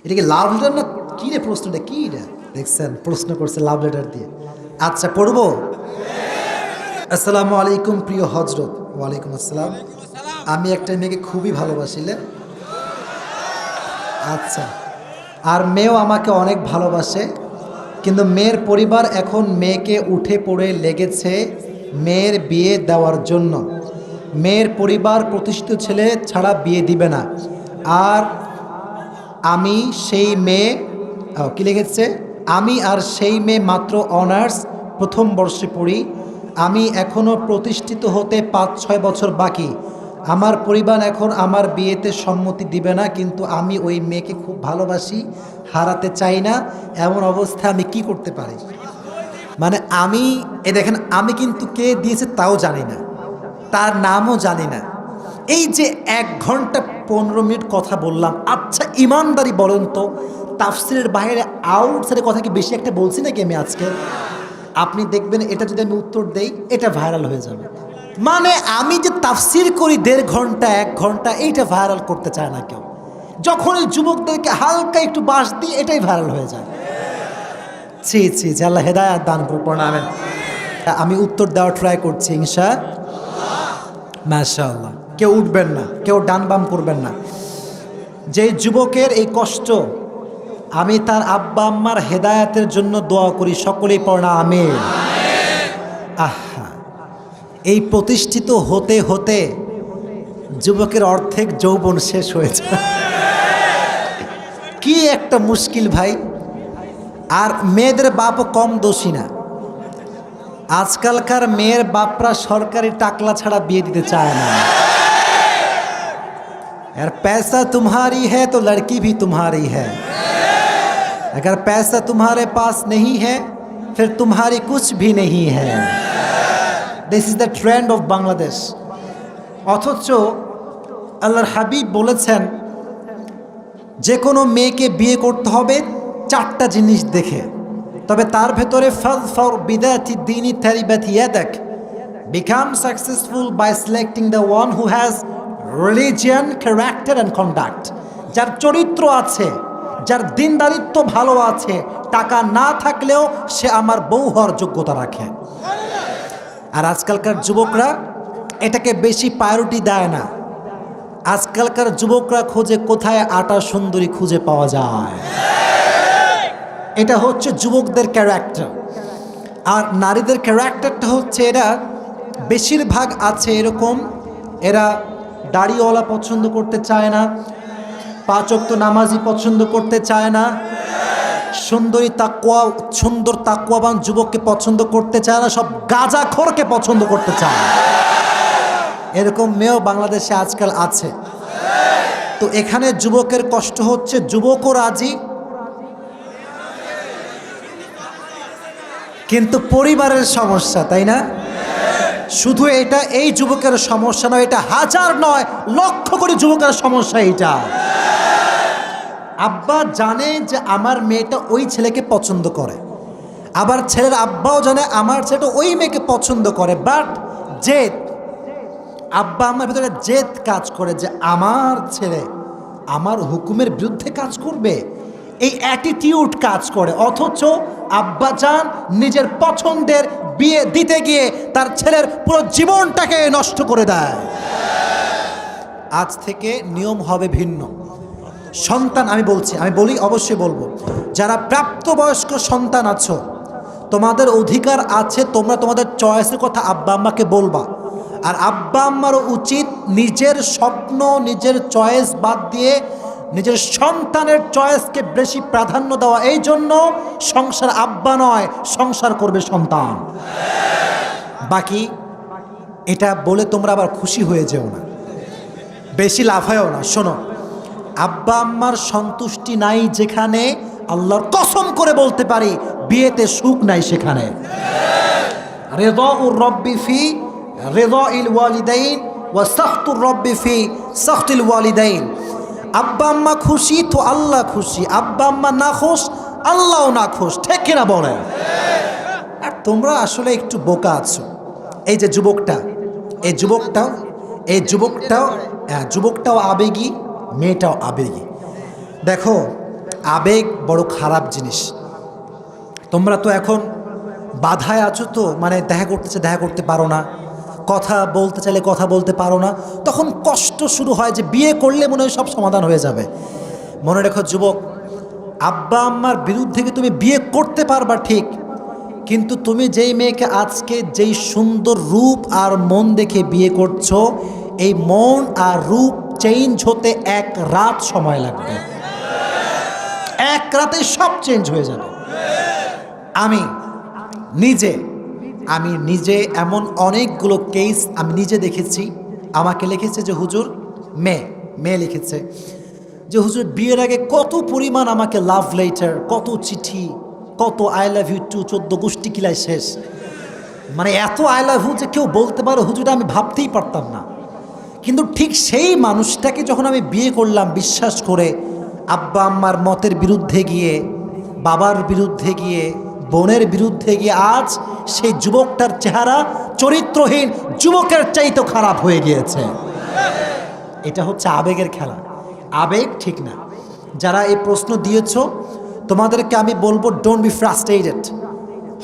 এটা কি love letter না কি রে? প্রশ্নটা কি রে? দেখছেন প্রশ্ন করছে লাভ লেটার দিয়ে। আচ্ছা পড়বো। আসসালামু আলাইকুম প্রিয় হজরত। ওয়ালাইকুম আসসালাম। আমি একটা মেয়েকে খুবই ভালোবাসিলে। আচ্ছা, আর মেয়েও আমাকে অনেক ভালোবাসে, কিন্তু মেয়ের পরিবার এখন মেয়েকে উঠে পড়ে লেগেছে মেয়ের বিয়ে দেওয়ার জন্য। মেয়ের পরিবার প্রতিষ্ঠিত ছেলে ছাড়া বিয়ে দিবে না। আর আমি সেই মেয়ে কি লিখেছে, আমি আর সেই মেয়ে মাত্র অনার্স প্রথম বর্ষে পড়ি। আমি এখনও প্রতিষ্ঠিত হতে 5-6 বছর বাকি। আমার পরিবার এখন আমার বিয়েতে সম্মতি দিবে না, কিন্তু আমি ওই মেয়েকে খুব ভালোবাসি, হারাতে চাই না। এমন অবস্থা আমি কি করতে পারি? মানে আমি দেখেন, আমি কিন্তু কে দিয়েছে তাও জানি না, তার নামও জানি না। এই যে 1 ঘন্টা 15 মিনিট কথা বললাম। আচ্ছা ইমানদারি বলেন তো, তাফসিরের বাইরে আউটসাইডের কথা কি বেশি একটা বলছি নাকি আমি আজকে? আপনি দেখবেন এটা যদি আমি উত্তর দেই এটা ভাইরাল হয়ে যাবে। মানে আমি যে তাফসির করি 1.5 ঘন্টা 1 ঘন্টা, এইটা ভাইরাল করতে চায় না কেউ। যখন এই যুবকদেরকে হালকা একটু বাস দিই এটাই ভাইরাল হয়ে যায়। ছি ছি, আল্লাহ হেদায়াত দান করুন। আমিন। আমি উত্তর দেওয়ার ট্রাই করছি ইনশাআল্লাহ। মাশাআল্লাহ। কেউ উঠবেন না, কেউ ডান বাম করবেন না। যে যুবকের এই কষ্ট, আমি তার আব্বা আম্মার হেদায়াতের জন্য দোয়া করি। সকলেই পড়না আমিন। আহা, এই প্রতিষ্ঠিত হতে হতে যুবকের অর্ধেক যৌবন শেষ হয়েছে। কি একটা মুশকিল ভাই। আর মেয়েদের বাপও কম দোষী না। আজকালকার মেয়ের বাপরা সরকারি টাকলা ছাড়া বিয়ে দিতে চায় না। यार पैसा तुम्हारी है तो लड़की भी तुम्हारी है, अगर पैसा तुम्हारे पास नहीं है फिर तुम्हारी कुछ भी नहीं है। This is the trend of Bangladesh. অথচ আল্লাহর হাবিব বলেছেন যে কোনো মেয়েকে বিয়ে করতে হবে 4টা জিনিস দেখে, তবে তার ভেতরে ফাযফার বিদাতি দ্বীনি তারিবাত ইয়াদাক, become successful by selecting the one who has religion, character and conduct। যার চরিত্র আছে, যার দিনদারিত্ব ভালো আছে, টাকা না থাকলেও সে আমার বউ হওয়ার যোগ্যতা রাখে। আর আজকালকার যুবকরা এটাকে বেশি প্রায়োরিটি দেয় না। আজকালকার যুবকরা খোঁজে কোথায় আটা সুন্দরী খুঁজে পাওয়া যায়। এটা হচ্ছে যুবকদের ক্যারেক্টার। আর নারীদের ক্যারেক্টারটা হচ্ছে, এরা বেশিরভাগ আছে এরকম, এরা দাড়িওয়ালা পছন্দ করতে চায় না, 5 ওয়াক্ত নামাজি পছন্দ করতে চায় না, সুন্দর তাকওয়াবান যুবককে পছন্দ করতে চায় না, সব গাঁজাখোরকে পছন্দ করতে চায়। এরকম মেয়েও বাংলাদেশে আজকাল আছে। তো এখানে যুবকের কষ্ট হচ্ছে, যুবকও রাজি কিন্তু পরিবারের সমস্যা, তাই না? শুধু এটা এই যুবকের সমস্যা নয়, এটা হাজার নয় লক্ষ কোটি যুবকের সমস্যা। এটা আব্বা জানে যে আমার মেয়েটা ওই ছেলেকে পছন্দ করে, আবার ছেলের আব্বাও জানে আমার ছেলেটা ওই মেয়েকে পছন্দ করে, বাট জেদ, আব্বা আমার ভিতরে জেদ কাজ করে যে আমার ছেলে আমার হুকুমের বিরুদ্ধে কাজ করবে, এই অ্যাটিটিউড কাজ করে। অথচ আব্বা জান নিজের পছন্দের বিয়ে দিতে গিয়ে তার ছেলের পুরো জীবনটাকে নষ্ট করে দেয়। আজ থেকে নিয়ম হবে ভিন্ন। সন্তান, আমি বলি অবশ্যই বলবো, যারা প্রাপ্তবয়স্ক সন্তান আছো, তোমাদের অধিকার আছে, তোমরা তোমাদের চয়েসের কথা আব্বা আম্মাকে বলবা। আর আব্বা আম্মারও উচিত নিজের স্বপ্ন, নিজের চয়েস বাদ দিয়ে নিজের সন্তানের চয়েসকে বেশি প্রাধান্য দেওয়া। এই জন্য সংসার আব্বা নয়, সংসার করবে সন্তান। বাকি এটা বলে তোমরা আবার খুশি হয়ে যেও না, বেশি লাফায়ও না। শোনো, আব্বা আম্মার সন্তুষ্টি নাই যেখানে, আল্লাহর কসম করে বলতে পারি বিয়েতে সুখ নাই সেখানে। রিদাউর রব্বি ফি রিদাইল ওয়ালিদাইন ওয়া সাখতুর রব্বি ফি সাখতিল ওয়ালিদাইন। আব্বা আম্মা খুশি তো আল্লাহ খুশি, আব্বা আম্মা না খুশ আল্লাহও না খুশ, ঠিক কিনা বলেন? আর তোমরা আসলে একটু বোকা আছো। এই যে যুবকটাও আবেগী, মেয়েটাও আবেগী। দেখো আবেগ বড় খারাপ জিনিস। তোমরা তো এখন বাধায় আছো, তো মানে দেখা করতেছে দেখা করতে পারো না, কথা বলতে চাইলে কথা বলতে পারো না, তখন কষ্ট শুরু হয় যে বিয়ে করলে মনে হয় সব সমাধান হয়ে যাবে। মনে রেখো যুবক, আব্বা আম্মার বিরুদ্ধে কি তুমি বিয়ে করতে পারবা ঠিক, কিন্তু তুমি যেই মেয়েকে আজকে যেই সুন্দর রূপ আর মন দেখে বিয়ে করছো, এই মন আর রূপ চেঞ্জ হতে এক রাত সময় লাগবে। এক রাতে সব চেঞ্জ হয়ে যাবে। আমি নিজে এমন অনেকগুলো কেস আমি নিজে দেখেছি। আমাকে লিখেছে যে হুজুর, মেয়ে লিখেছে যে হুজুর বিয়ের আগে কত পরিমাণ আমাকে লাভ লেটার, কত চিঠি, কত আই লাভ ইউ টু 14 গোষ্ঠী কিলাই শেষ, মানে এত আই লাভ ইউ যে কেউ বলতে পারো হুজুর, আমি ভাবতেই পারতাম না। কিন্তু ঠিক সেই মানুষটাকে যখন আমি বিয়ে করলাম বিশ্বাস করে, আব্বা আম্মার মতের বিরুদ্ধে গিয়ে, বাবার বিরুদ্ধে গিয়ে, বোনের বিরুদ্ধে গিয়ে, আজ সেই যুবকটার চেহারা চরিত্রহীন যুবকের চাইতে খারাপ হয়ে গিয়েছে। এটা হচ্ছে আবেগের খেলা, আবেগ ঠিক না। যারা এই প্রশ্ন দিয়েছ তোমাদেরকে আমি বলবো, ডোন্ট বি ফ্রাস্ট্রেটেড,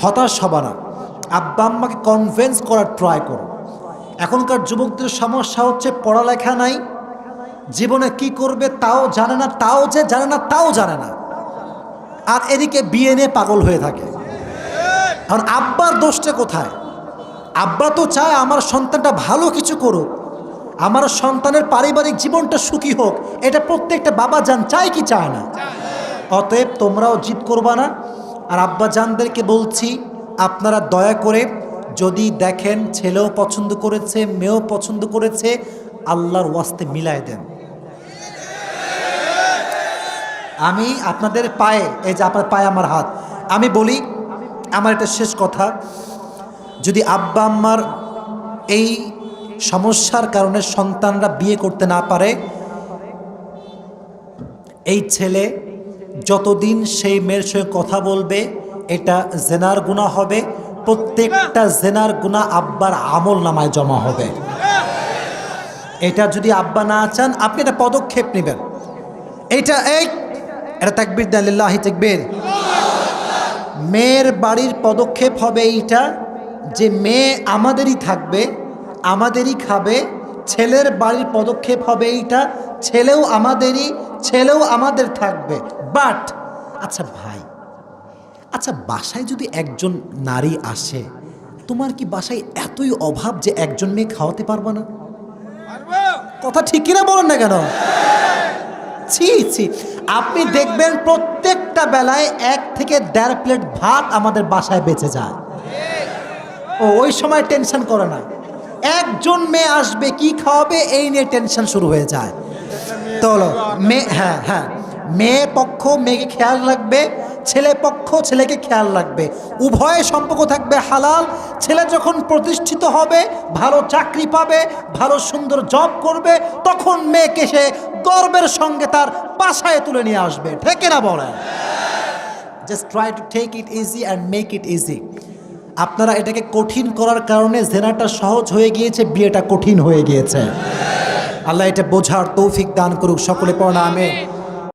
হতাশ হবা না, আব্বা আম্মাকে কনভিন্স করার ট্রাই করো। এখনকার যুবকদের সমস্যা হচ্ছে পড়ালেখা নাই, জীবনে কি করবে তাও জানে না, তাও জানে না, আর এদিকে বিয়ে নিয়ে পাগল হয়ে থাকে। এখন আব্বার দোষটা কোথায়? আব্বা তো চায় আমার সন্তানটা ভালো কিছু করুক, আমার সন্তানের পারিবারিক জীবনটা সুখী হোক, এটা প্রত্যেকটা বাবা জান চায় কি চায় না? অতএব তোমরাও জিদ করবা না। আর আব্বা জানদেরকে বলছি, আপনারা দয়া করে যদি দেখেন ছেলেও পছন্দ করেছে, মেয়েও পছন্দ করেছে, আল্লাহর ওয়াস্তে মিলায় দেন। আমি আপনাদের পায়ে, এই যে আপনার পায়ে আমার হাত, আমি বলি আমার এটা শেষ কথা, যদি আব্বা আম্মার এই সমস্যার কারণে সন্তানরা বিয়ে করতে না পারে, এই ছেলে যতদিন সেই মেয়ের সঙ্গে কথা বলবে এটা জেনার গুনাহ হবে, প্রত্যেকটা জেনার গুনাহ আব্বার আমল নামায় জমা হবে। এটা যদি আব্বা না চান, আপনি একটা পদক্ষেপ নেবেন। এটা তাকবীর দেন, লিল্লাহি তাকবীর। মেয়ের বাড়ির পদক্ষেপ হবে এইটা যে মেয়ে আমাদেরই থাকবে, আমাদেরই খাবে। ছেলের বাড়ির পদক্ষেপ হবে এইটা, ছেলেও আমাদেরই, ছেলেও আমাদের থাকবে। বাট আচ্ছা ভাই, আচ্ছা বাসায় যদি একজন নারী আসে, তোমার কি বাসায় এতই অভাব যে একজন মেয়ে খাওয়াতে পারবা না? কথা ঠিক কিনা বলেন না কেন? ছি, আপনি দেখবেন প্রত্যেকটা বেলায় 1 থেকে 1.5 প্লেট ভাত আমাদের বাসায় বেঁচে যায়। ওই সময় টেনশন করে না, একজন মেয়ে আসবে কি খাওয়াবে এই নিয়ে টেনশন শুরু হয়ে যায়। তো হলো মেয়ে পক্ষ মেয়েকে খেয়াল রাখবে, ছেলে পক্ষ ছেলেকে খেয়াল রাখবে, উভয় সম্পর্ক থাকবে হালাল। ছেলে যখন প্রতিষ্ঠিত হবে, ভালো চাকরি পাবে, ভালো সুন্দর জব করবে, তখন মেয়েকে সে গর্বের সঙ্গে তার বাসায় তুলে নিয়ে আসবে। ঠিক না বলেন? Just try to take it easy and make it easy. আপনারা এটাকে কঠিন করার কারণে জেনাটা সহজ হয়ে গিয়েছে, বিয়েটা কঠিন হয়ে গিয়েছে। আল্লাহ এটা বোঝার তৌফিক দান করুক। সকলে পড়া আমিন।